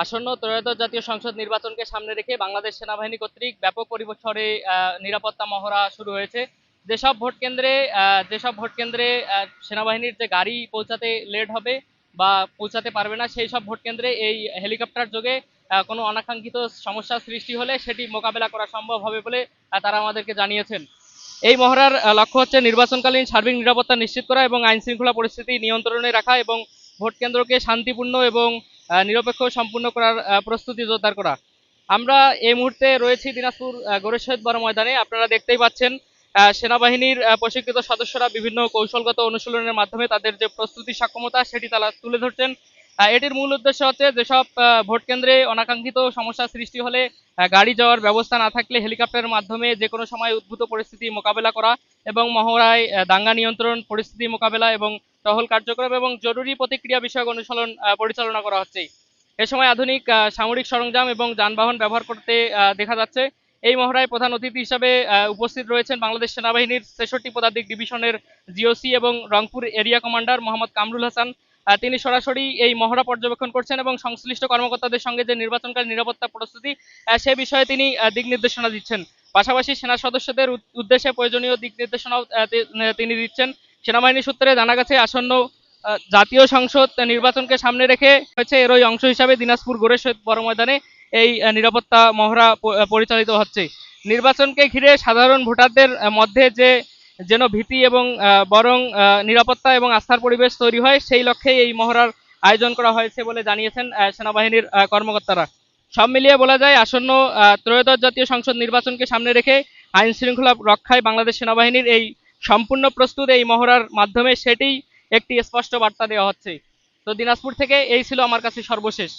আসন্ন ত্রয়োদশ জাতীয় সংসদ নির্বাচনকে সামনে রেখে বাংলাদেশ সেনাবাহিনী কর্তৃক ব্যাপক পরিসরে নিরাপত্তা মহড়া শুরু হয়েছে। যেসব ভোট কেন্দ্রে সেনাবাহিনীর যে গাড়ি পৌঁছাতে লেট হবে বা পৌঁছাতে পারবে না, সেই সব ভোট কেন্দ্রে এই হেলিকপ্টার যোগে কোনো অনাকাঙ্ক্ষিত সমস্যার সৃষ্টি হলে সেটি মোকাবেলা করা সম্ভব হবে বলে তারা আমাদেরকে জানিয়েছেন। এই মহড়ার লক্ষ্য হচ্ছে নির্বাচনকালীন সার্বিক নিরাপত্তা নিশ্চিত করা এবং আইন শৃঙ্খলা পরিস্থিতি নিয়ন্ত্রণে রাখা এবং ভোট কেন্দ্রকে শান্তিপূর্ণ এবং নিরপেক্ষ সম্পূর্ণ করার প্রস্তুতি জোরদার করা। আমরা এই মুহূর্তে রয়েছি দিনাজপুর গোরে শহীদ বড় ময়দানে। আপনারা দেখতেই পাচ্ছেন সেনাবাহিনীর প্রশিক্ষিত সদস্যরা বিভিন্ন কৌশলগত অনুশীলনের মাধ্যমে তাদের যে প্রস্তুতি সক্ষমতা সেটি তারা তুলে ধরছেন। এটির মূল উদ্দেশ্য হচ্ছে যেসব ভোট কেন্দ্রে অনাকাঙ্ক্ষিত সমস্যার সৃষ্টি হলে গাড়ি যাওয়ার ব্যবস্থা না থাকলে হেলিকপ্টারের মাধ্যমে যে কোনো সময় উদ্ভূত পরিস্থিতি মোকাবেলা করা এবং মহড়ায় দাঙ্গা নিয়ন্ত্রণ, পরিস্থিতি মোকাবেলা এবং টহল কার্যক্রম এবং জরুরি প্রতিক্রিয়া বিষয়ক অনুশীলন পরিচালনা করা হচ্ছে। এ সময় আধুনিক সামরিক সরঞ্জাম এবং যানবাহন ব্যবহার করতে দেখা যাচ্ছে। এই মহড়ায় প্রধান অতিথি হিসাবে উপস্থিত রয়েছেন বাংলাদেশ সেনাবাহিনীর ৬৩ পদাতিক ডিভিশনের জিওসি এবং রংপুর এরিয়া কমান্ডার মোহাম্মদ কামরুল হাসান। তিনি সরাসরি এই মহড়া পর্যবেক্ষণ করছেন এবং সংশ্লিষ্ট কর্মকর্তাদের সঙ্গে যে নির্বাচনকালীন নিরাপত্তা প্রস্তুতি সে বিষয়ে তিনি দিক নির্দেশনা দিচ্ছেন। পাশাপাশি সেনা সদস্যদের উদ্দেশ্যে প্রয়োজনীয় দিক নির্দেশনাও তিনি দিচ্ছেন। সেনাবাহিনী সূত্রে জানা গেছে আসন্ন জাতীয় সংসদ নির্বাচনকে সামনে রেখে হয়েছে এরই অংশ হিসাবে দিনাজপুর গোরে শহীদ বড় ময়দানে এই নিরাপত্তা মহড়া পরিচালিত হচ্ছে। নির্বাচনকে ঘিরে সাধারণ ভোটারদের মধ্যে যেন ভীতি এবং বরং নিরাপত্তা এবং আস্থার পরিবেশ তৈরি হয়, সেই লক্ষ্যে এই মহড়ার আয়োজন করা হয়েছে বলে জানিয়েছেন সেনাবাহিনীর কর্মকর্তারা। সব মিলিয়ে বলা যায় আসন্ন ত্রয়োদশ জাতীয় সংসদ নির্বাচনকে সামনে রেখে আইন শৃঙ্খলা রক্ষায় বাংলাদেশ সেনাবাহিনীর এই সম্পূর্ণ প্রস্তুত এই মহড়ার মাধ্যমে সেটি একটি স্পষ্ট বার্তা দেওয়া হচ্ছে। তো দিনাজপুর থেকে এই ছিল আমার কাছে সর্বশেষ।